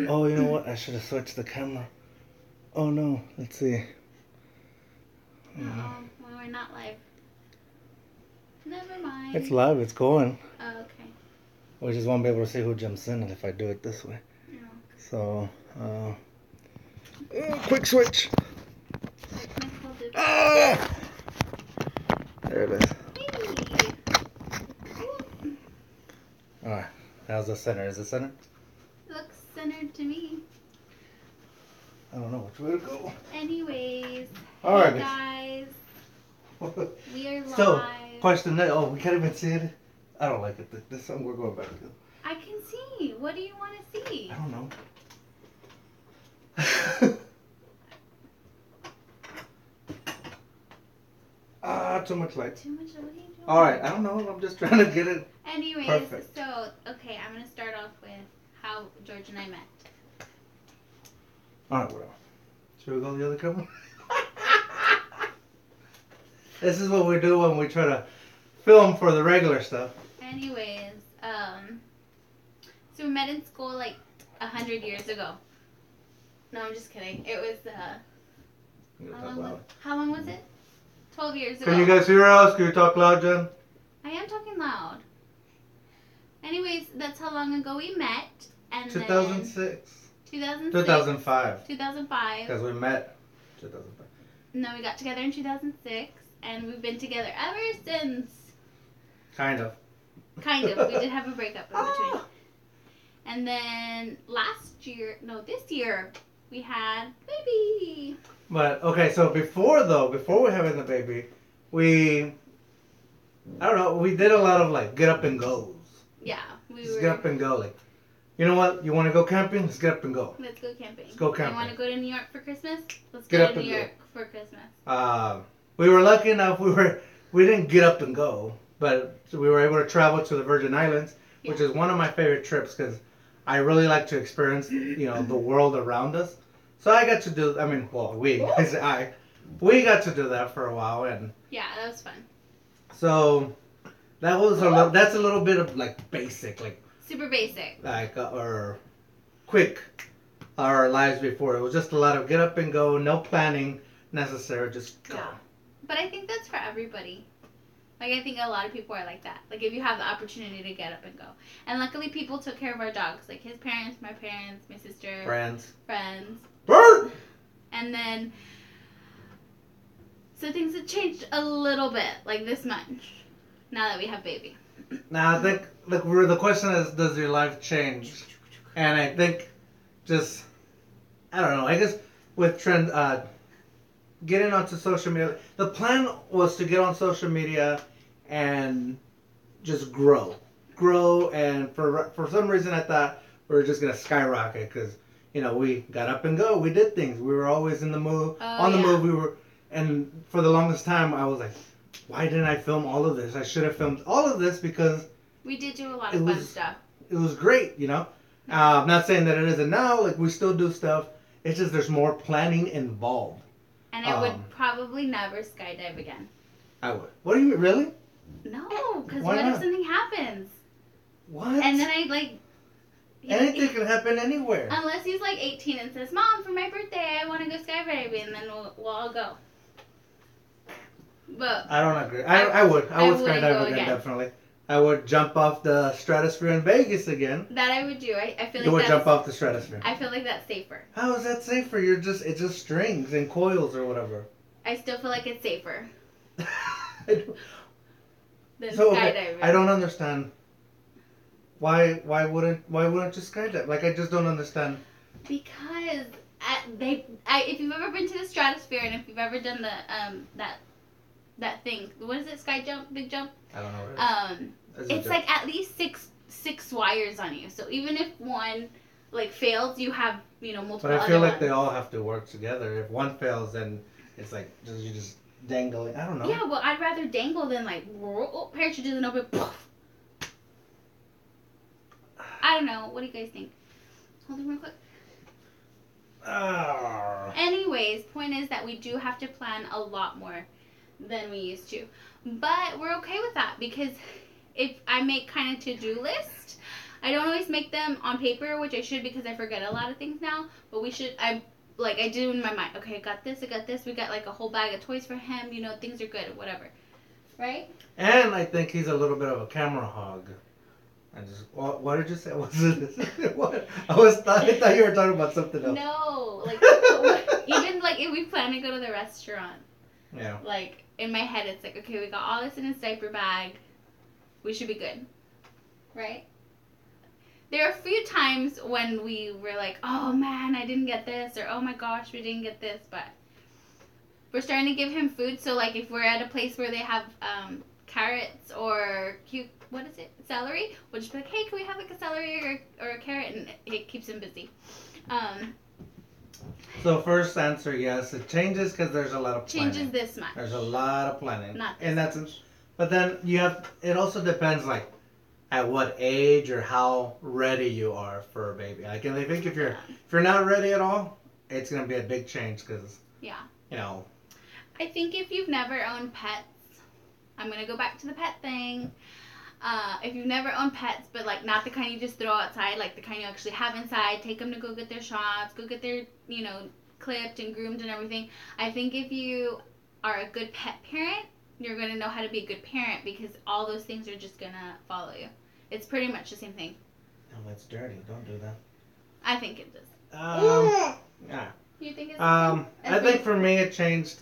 Oh, you know what? I should have switched the camera. Oh no, let's see. Oh, well, we're not live. Never mind. It's live, it's going. Oh, okay. We just won't be able to see who jumps in if I do it this way. No. So, quick switch. Like, can I hold it? Ah! There it is. Hey. Alright, how's the center? Is it center? Looks centered to me. I don't know which way to go. Anyways, Alright, hey guys, we are live. So, question that, oh, we can't even see it? I don't like it. This time we're going back again. I can see. What do you want to see? I don't know. Too much light. Too much. What are you doing? Alright, I don't know. I'm just trying to get it. Anyways, perfect. So, okay, I'm going to start off with how George and I met. Alright, whatever. Should we go to the other camera? This is what we do when we try to film for the regular stuff. Anyways, so we met in school like 100 years ago. No, I'm just kidding. It was, how long was it? 12 years ago. Can you guys hear us? Can you talk loud, Jen? I am talking loud. Anyways, that's how long ago we met. And 2006. 2006. 2005. 2005. Because we met 2005. No, we got together in 2006. And we've been together ever since. Kind of. Kind of. We did have a breakup in between. And then this year, we had baby. But, okay, so before we having the baby, we did a lot of, like, get up and goes. Yeah. Get up and go. Like, you know what? You want to go camping? Let's get up and go. Let's go camping. Let's go camping. You want to go to New York for Christmas? Let's Get go up to New and go. York for Christmas. We were lucky enough. We didn't get up and go, but we were able to travel to the Virgin Islands, which is one of my favorite trips because I really like to experience, the world around us. So I got to do. We got to do that for a while, and yeah, that was fun. So that's a little bit of like basic, like super basic, like or quick our lives before. It was just a lot of get up and go, no planning necessary, just go. Yeah. But I think that's for everybody. Like, I think a lot of people are like that. Like, if you have the opportunity to get up and go. And luckily, people took care of our dogs. Like, his parents, my sister. Friends. Bert! And then, so things have changed a little bit. Like, this much. Now that we have baby. Now, I think, the question is, does your life change? And I think I don't know, I guess with trend, getting onto social media. The plan was to get on social media and just grow, and for some reason I thought we were just gonna skyrocket because we got up and go. We did things. We were always in the move. The move. We were, and for the longest time I was like, why didn't I film all of this? I should have filmed all of this because we did do a lot of fun stuff. It was great, I'm not saying that it isn't now. Like, we still do stuff. It's just there's more planning involved. And I would probably never skydive again. I would. What do you mean? Really? No, because what if something happens? What? And then anything can happen anywhere. Unless he's like 18 and says, "Mom, for my birthday, I want to go skydiving," and then we'll all go. But I don't agree. I would skydive again, definitely. I would jump off the stratosphere in Vegas again. That I would do. I feel like you would jump off the stratosphere. I feel like that's safer. How is that safer? It's just strings and coils or whatever. I still feel like it's safer. Than skydiving. I don't understand. Why wouldn't you skydive? Like, I just don't understand. Because if you've ever been to the stratosphere and if you've ever done the that thing, what is it? Sky jump, big jump? I don't know what it is. It's like at least six wires on you. So even if one like fails, you have multiple. But I feel like they all have to work together. If one fails, then it's like you just dangling. I don't know. Yeah, well, I'd rather dangle than like parachute doesn't open. Poof. I don't know. What do you guys think? Hold on real quick. Anyways, point is that we do have to plan a lot more than we used to. But we're okay with that because if I make kind of to-do list, I don't always make them on paper, which I should because I forget a lot of things now. But we should. I do in my mind. Okay, I got this. We got like a whole bag of toys for him. You know, things are good. Whatever. Right? And I think he's a little bit of a camera hog. What did you say? Was it what? I thought you were talking about something else. No, like even like if we plan to go to the restaurant. Yeah. Like in my head, it's like, okay, we got all this in his diaper bag. We should be good, right? There are a few times when we were like, oh man, I didn't get this, or oh my gosh, we didn't get this, but we're starting to give him food. So like if we're at a place where they have carrots or celery, we'll just be like, hey, can we have like a celery or a carrot, and it keeps him busy. So first answer, yes, it changes because there's a lot of planning. Changes this much. There's a lot of planning. Not in that sense. But then it also depends like at what age or how ready you are for a baby. Like, and I think if you're not ready at all, it's gonna be a big change because you know. I think if you've never owned pets, I'm gonna go back to the pet thing. If you've never owned pets, but like not the kind you just throw outside, like the kind you actually have inside, take them to go get their shots, go get their, clipped and groomed and everything. I think if you are a good pet parent, you're going to know how to be a good parent because all those things are just going to follow you. It's pretty much the same thing. No, it's dirty. Don't do that. I think it does. Yeah. You think it's I think for me it changed.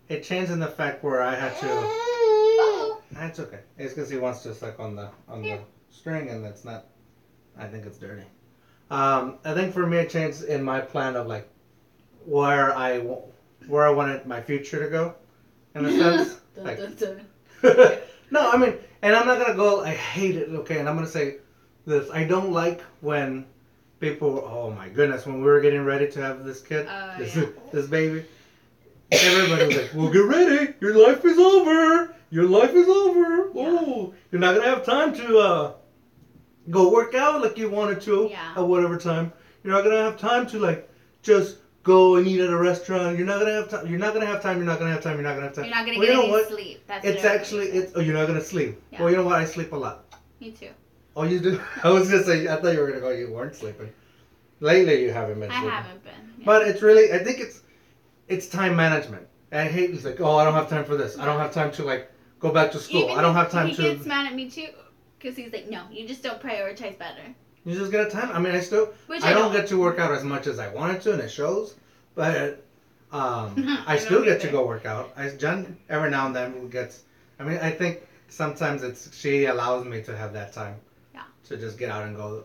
It changed in the fact where I had to. Oh. That's okay. It's because he wants to suck on the string, and that's not. I think it's dirty. I think for me it changed in my plan of like where I wanted my future to go, in a sense. Like, no, I mean, and I'm not gonna go. I hate it. Okay, and I'm gonna say this. I don't like when people. Oh my goodness, when we were getting ready to have this kid, this baby. Everybody was like, "Well, get ready. Your life is over. Your life is over. Yeah. Oh, you're not gonna have time to go work out like you wanted to at whatever time. You're not gonna have time to like just go and eat at a restaurant. You're not gonna have time. You're not gonna have time. You're not gonna have time. You're not gonna have time. You're not gonna get any sleep. That's it's actually it's. Oh, you're not gonna sleep. Yeah. Well, you know what? I sleep a lot. Me too. Oh, you do? I was gonna say. I thought you were gonna go. You weren't sleeping. Lately, you haven't been sleeping. I haven't been. Yeah. But it's really. I think it's time management. I hate it's like, oh, I don't have time for this. I don't have time to like go back to school. I don't have time to. He gets mad at me too, because he's like, no, you just don't prioritize better. You just get a time. I mean, I don't get to work out as much as I wanted to, and it shows. But I still get to go work out. Jen every now and then gets. I mean, I think sometimes she allows me to have that time. Yeah. To just get out and go.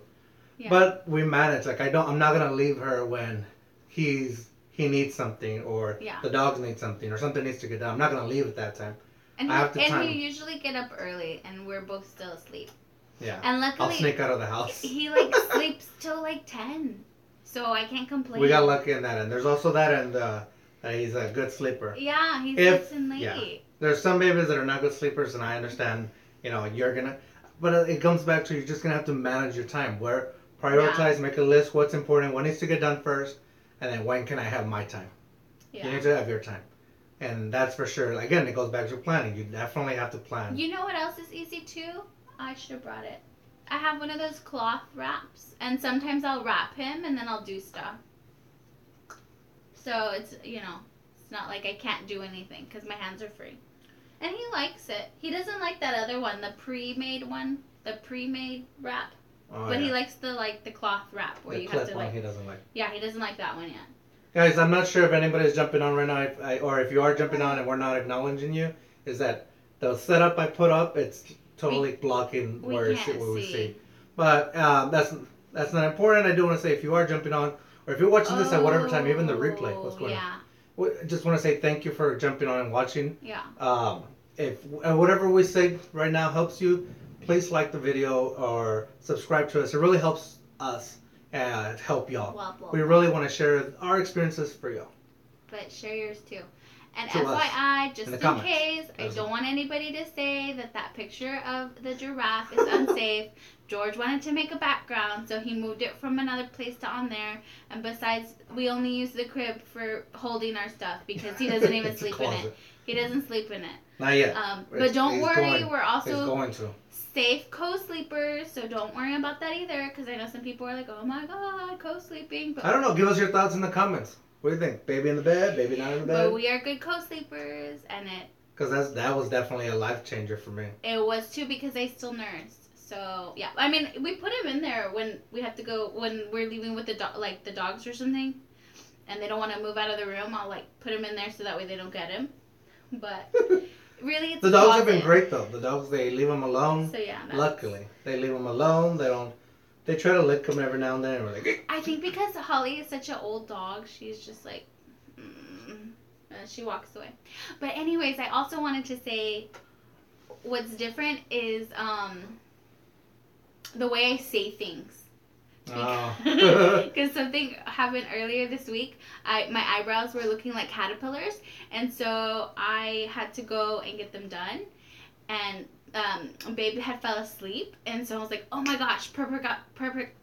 Yeah. But we manage. Like I'm not gonna leave her when he needs something or the dogs need something or something needs to get done. I'm not gonna leave at that time. And you usually get up early, and we're both still asleep. Yeah. And luckily, I'll sneak out of the house. He like sleeps till like 10, so I can't complain. We got lucky in that end. There's also that end that he's a good sleeper. Yeah, he sleeps in late. Yeah. There's some babies that are not good sleepers, and I understand. You're gonna, but it comes back to you're just gonna have to manage your time. Prioritize, make a list. What's important? What needs to get done first, and then when can I have my time? Yeah. You need to have your time. And that's for sure. Again, it goes back to planning. You definitely have to plan. You know what else is easy too? I should have brought it. I have one of those cloth wraps, and sometimes I'll wrap him, and then I'll do stuff. So it's not like I can't do anything because my hands are free. And he likes it. He doesn't like that other one, the pre-made wrap. Oh, but he likes the cloth wrap where you have to one he doesn't like. Yeah, he doesn't like that one yet. Guys, I'm not sure if anybody's jumping on right now, or if you are jumping on and we're not acknowledging you, is that the setup I put up, it's totally blocking where we see. But that's not important. I do want to say if you are jumping on, or if you're watching this at whatever time, even the replay, what's going on? Just want to say thank you for jumping on and watching. Yeah. If whatever we say right now helps you, please like the video or subscribe to us. It really helps us. Help y'all. Well, we really want to share our experiences for y'all. But share yours too. And FYI, just in case, I don't want anybody to say that picture of the giraffe is unsafe. George wanted to make a background, so he moved it from another place to on there. And besides, we only use the crib for holding our stuff because he doesn't even sleep in it. He doesn't sleep in it. Not yet. But don't worry, we're also safe co-sleepers, so don't worry about that either, because I know some people are like, oh my god, co-sleeping. But I don't know. Give us your thoughts in the comments. What do you think? Baby in the bed? Baby not in the bed? But we are good co-sleepers, and Because that was definitely a life changer for me. it was too, because I still nursed. So yeah, I mean, we put him in there when we have to go, when we're leaving with the the dogs or something, and they don't want to move out of the room. I'll like put him in there so that way they don't get him. But really, it's the dogs have been great though. The dogs, they leave them alone. So yeah, luckily they leave them alone. They don't. They try to lick them every now and then. And we're like, I think because Holly is such an old dog, she's just like, she walks away. But anyways, I also wanted to say, what's different is the way I say things. Because something happened earlier this week. My eyebrows were looking like caterpillars, and so I had to go and get them done. And Babe had fell asleep, and so I was like, oh my gosh, perfect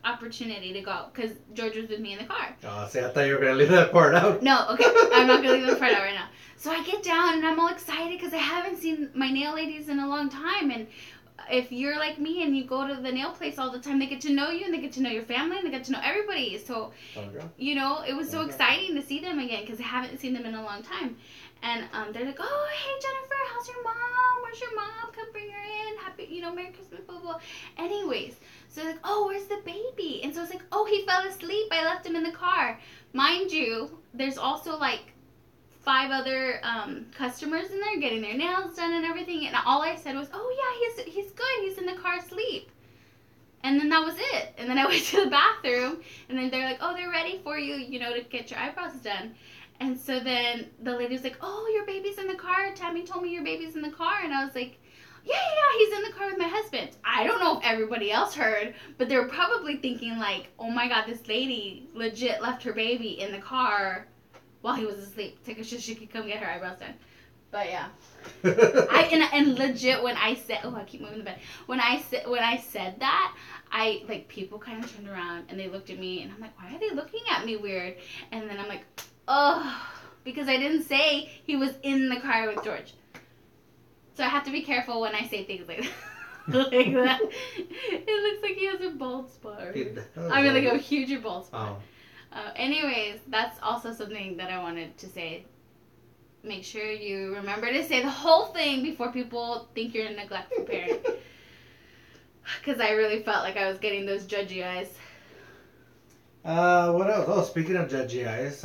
opportunity to go, because George was with me in the car. Oh, see, I thought you were going to leave that part out. No, okay, I'm not going to leave that part out right now. So I get down, and I'm all excited, because I haven't seen my nail ladies in a long time, and if you're like me and you go to the nail place all the time, they get to know you, and they get to know your family, and they get to know everybody. So, you know, it was so exciting to see them again, because I haven't seen them in a long time. And they're like, oh, hey, Jennifer, how's your mom? Where's your mom? Come bring her in. Happy, you know, Merry Christmas, blah, blah. Anyways, so they're like, oh, where's the baby? And so I was like, oh, he fell asleep. I left him in the car. Mind you, there's also like 5 other customers in there getting their nails done and everything. And all I said was, oh, yeah, he's good. He's in the car asleep. And then that was it. And then I went to the bathroom, and then they're like, oh, they're ready for you, you know, to get your eyebrows done. And so then the lady was like, oh, your baby's in the car. Tammy told me your baby's in the car. And I was like, yeah, he's in the car with my husband. I don't know if everybody else heard, but they were probably thinking like, oh my God, this lady legit left her baby in the car while he was asleep, so she could come get her eyebrows done. But yeah. And legit, when I said, oh, I keep moving the bed. When I said that, like, people kind of turned around and they looked at me, and I'm like, why are they looking at me weird? And then I'm like, oh, because I didn't say he was in the car with George. So I have to be careful when I say things like that. Like that. It looks like he has a bald spot. I mean, like a huge bald spot. Anyways, that's also something that I wanted to say. Make sure you remember to say the whole thing before people think you're a neglectful parent. Because I really felt like I was getting those judgy eyes. What else? Oh, speaking of judgy eyes,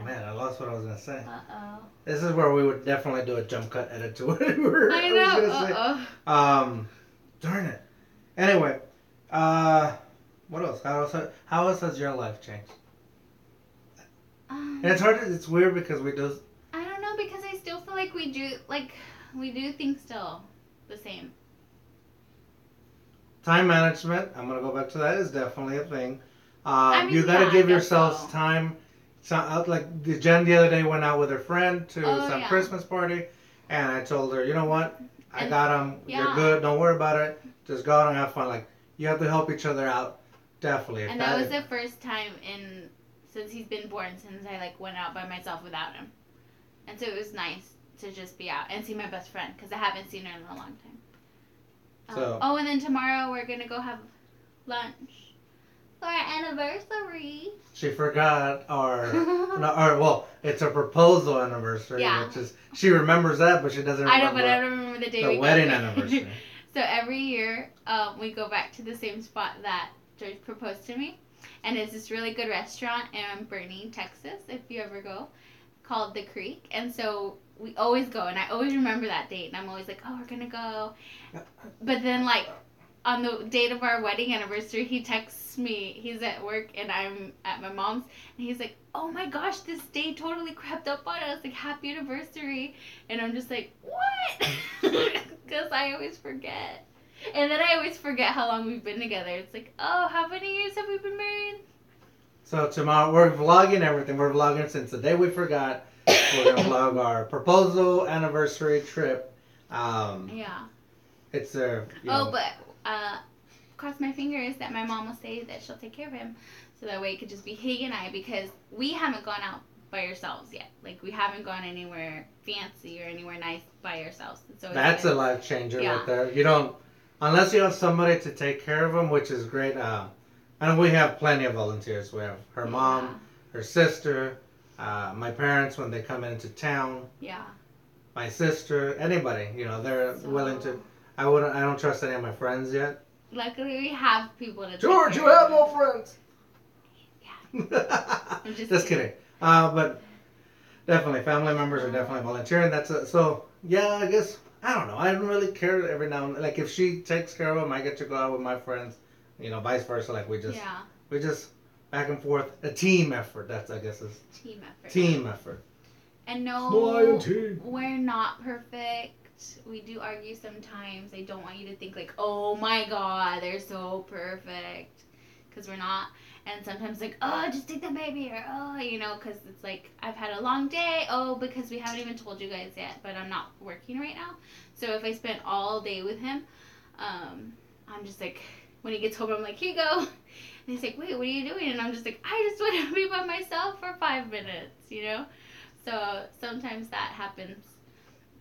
man, I lost what I was going to say. Uh-oh. This is where we would definitely do a jump cut edit to it. I know. Uh-oh. Darn it. Anyway, what else? How else has your life changed? And it's hard. It's weird because we do. I don't know, because I still feel like we do things still the same. Time management. I'm gonna go back to that. Is definitely a thing. I mean, you gotta give yourselves so. time. So, like Jen the other day went out with her friend to some Christmas party, and I told her, you know what? I got him. Yeah. You're good. Don't worry about it. Just go out and have fun. Like, you have to help each other out. Definitely. And that was the first time since he's been born, since I like went out by myself without him. And so it was nice to just be out and see my best friend, because I haven't seen her in a long time. And then tomorrow we're going to go have lunch for our anniversary. She forgot it's a proposal anniversary, which is, she remembers that, but she doesn't remember. I know, but I don't remember the day we wedding anniversary. So every year, we go back to the same spot that George proposed to me. And it's this really good restaurant in Boerne, Texas, if you ever go, called The Creek. And so we always go, and I always remember that date. And I'm always like, oh, we're going to go. But then, like, on the date of our wedding anniversary, he texts me. He's at work, and I'm at my mom's. And he's like, oh, my gosh, this date totally crept up on us. Like, happy anniversary. And I'm just like, what? Because I always forget. And then I always forget how long we've been together. It's like, oh, how many years have we been married? So tomorrow, we're vlogging everything. We're vlogging since the day we forgot. We're going to vlog our proposal anniversary trip. Yeah. It's but cross my fingers that my mom will say that she'll take care of him. So that way it could just be he and I, because we haven't gone out by yourselves yet. Like, we haven't gone anywhere fancy or anywhere nice by ourselves. So That's a life changer right there. You don't, unless you have somebody to take care of them, which is great. And we have plenty of volunteers. We have her mom, her sister, my parents when they come into town. Yeah. My sister, anybody, they're willing to. I don't trust any of my friends yet. Luckily, we have people to. George, you have no friends. Yeah. I'm just kidding. But definitely, family members are definitely volunteering. So. Yeah, I guess I don't know. I don't really care every now and then. Like if she takes care of them, I get to go out with my friends. Vice versa. Like we just back and forth. A team effort. That's I guess is team effort. Team effort. And no, we're not perfect. We do argue sometimes. I don't want you to think like, oh my God, they're so perfect, because we're not. And sometimes like, oh, just take the baby, or oh, because it's like I've had a long day. Oh, because we haven't even told you guys yet, but I'm not working right now. So if I spent all day with him, I'm just like, when he gets home, I'm like, here you go. And he's like, wait, what are you doing? And I'm just like, I just want to be by myself for 5 minutes, So sometimes that happens.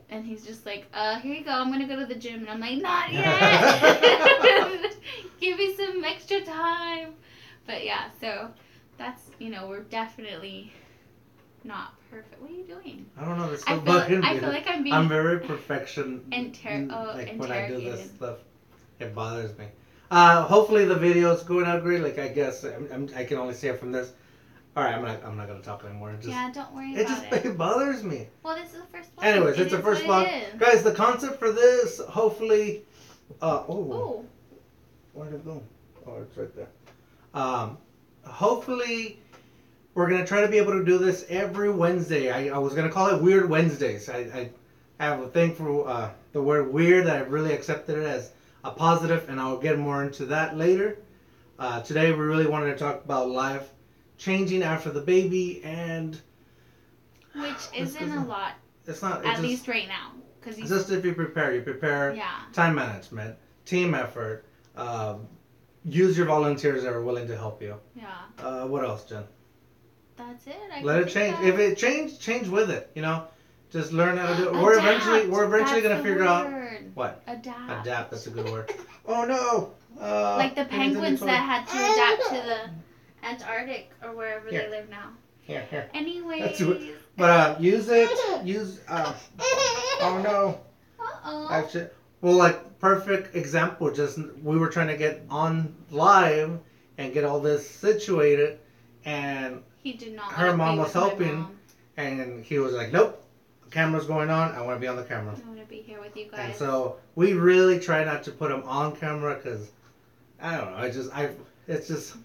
And he's just like, here you go, I'm going to go to the gym. And I'm like, not yet. Give me some extra time. But yeah, so that's, we're definitely not perfect. What are you doing? I don't know. I feel like I'm very perfection. When I do this stuff, it bothers me. Hopefully the video's going out great. Like I guess I can only see it from this. All right, I'm not gonna talk anymore. Don't worry about it. It bothers me. Well, this is the first one. Anyways, it's the first vlog, guys. The concept for this, hopefully. Where'd it go? Oh, it's right there. Hopefully we're going to try to be able to do this every Wednesday. I was going to call it Weird Wednesdays. I have a thing for the word weird. I really accepted it as a positive, and I'll get more into that later. Today we really wanted to talk about life changing after the baby, and which isn't a lot. It's not. At least right now. It's just if you prepare. Yeah. Time management, team effort, use your volunteers that are willing to help you. Yeah. What else, Jen? That's it. Let it change. If it change with it. Just learn how to do it. We're eventually gonna figure out what. Adapt. That's a good word. Oh no. Like the penguins that had to adapt to the Antarctic or wherever they live now. Here. Anyways. But use it. Oh no. Actually, well, like perfect example. Just we were trying to get on live and get all this situated, and he did not. Her mom was helping, and he was like, "Nope, the camera's going on. I want to be on the camera. I want to be here with you guys." And so we really try not to put him on camera because I don't know. It's just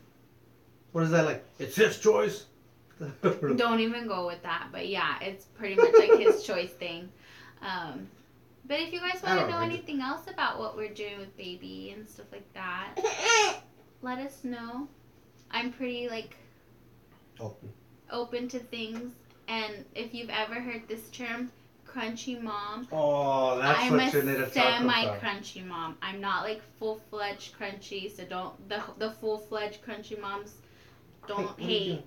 what is that like? It's his choice. Don't even go with that. But yeah, it's pretty much like his choice thing. But if you guys want to know anything else about what we're doing with baby and stuff like that, let us know. I'm pretty open to things. And if you've ever heard this term, crunchy mom. Oh, that's what you need to talk about. I'm a semi-crunchy mom. I'm not like full-fledged crunchy, so don't the full-fledged crunchy moms don't hate.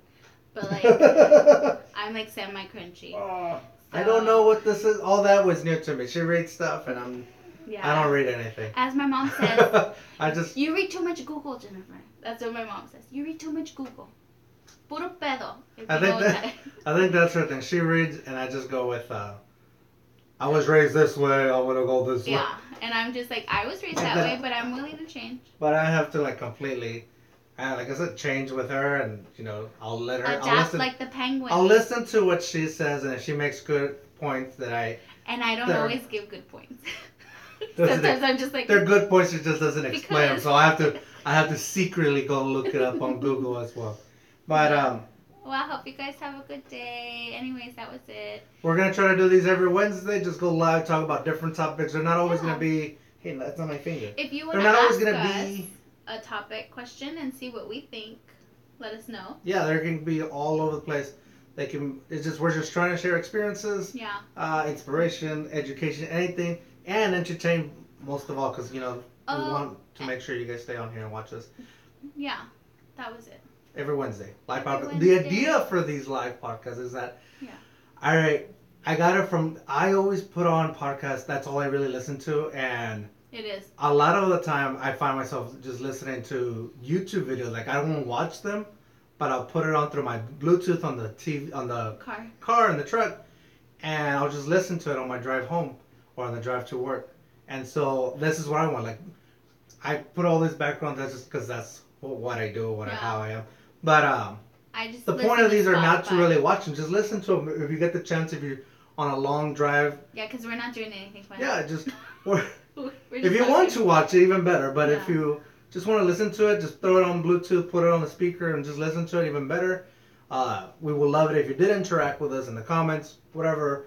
But I'm like semi-crunchy. So, I don't know what this is. All that was new to me. She reads stuff, and I don't read anything. As my mom says, you read too much Google, Jennifer. That's what my mom says. You read too much Google. Puro pedo. I think that's her thing. She reads, and I just go with, I was raised this way, I want to go this way. Yeah, and I'm just like, I was raised that way, but I'm willing to change. But I have to, completely, like I said, change with her, and, I'll let her... Adapt like the penguin. I'll listen to what she says, and if she makes good points that And I don't always give good points. Sometimes I'm just like... They're good points, she just doesn't explain them, so I have to secretly go look it up on Google as well. But, well, I hope you guys have a good day. Anyways, that was it. We're going to try to do these every Wednesday. Just go live, talk about different topics. They're not always going to be... Hey, that's on my finger. If you want to ask us a topic question and see what we think, let us know. Yeah, they can be all over the place. We're just trying to share experiences. Yeah. Inspiration, education, anything. And entertain most of all because, we want to make sure you guys stay on here and watch us. Yeah, that was it. Every Wednesday. Live Every podcast. The Wednesday. idea for these live podcasts is that, Yeah. I got it from, I always put on podcasts, that's all I really listen to, and It is. a lot of the time I find myself just listening to YouTube videos. Like, I won't watch them, but I'll put it on through my Bluetooth on the TV, on the car in the truck, and I'll just listen to it on my drive home or on the drive to work. And so this is what I want. Like, I put all this background, that's just because that's what I do, how I am. But I just the point of these are not to really watch them. Just listen to them if you get the chance. If you're on a long drive. Yeah, because we're not doing anything fun. Yeah, just if you want to watch it, even better. But if you just want to listen to it, just throw it on Bluetooth, put it on the speaker, and just listen to it, even better. We will love it if you did interact with us in the comments, whatever.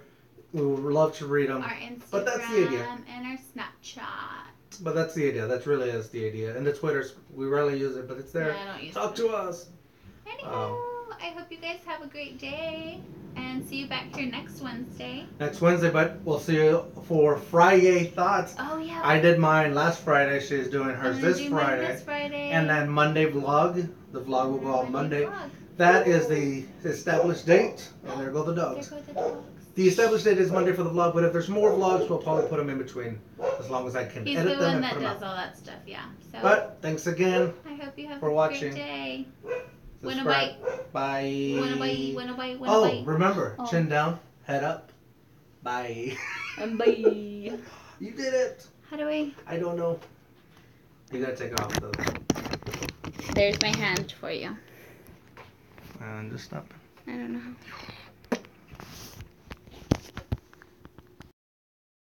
We would love to read them. Our Instagram but that's the idea. And our Snapchat. But that's the idea. That really is the idea. And the Twitters, we rarely use it, but it's there. Yeah, I don't use Talk to us. Anywho, I hope you guys have a great day. And see you back here next Wednesday. Next Wednesday, but we'll see you for Friday Thoughts. Oh, yeah. I did mine last Friday. She's doing hers this Friday. And then Monday vlog. The vlog will go on Monday. That is the established date. And there go the dogs. There go the dogs. The established date is Monday for the vlog, but if there's more vlogs, we'll probably put them in between. As long as I can edit them and put them out. He's the one that does all that stuff, yeah. So, but thanks again I hope you have for watching. Great day. Wanna bite? Bye. Wanna bite? Wanna bite? Wanna Oh, bite? remember, chin down, head up. Bye. Bye. You did it. How do I? I don't know. You gotta take it off though. There's my hand for you. And just stop. I don't know.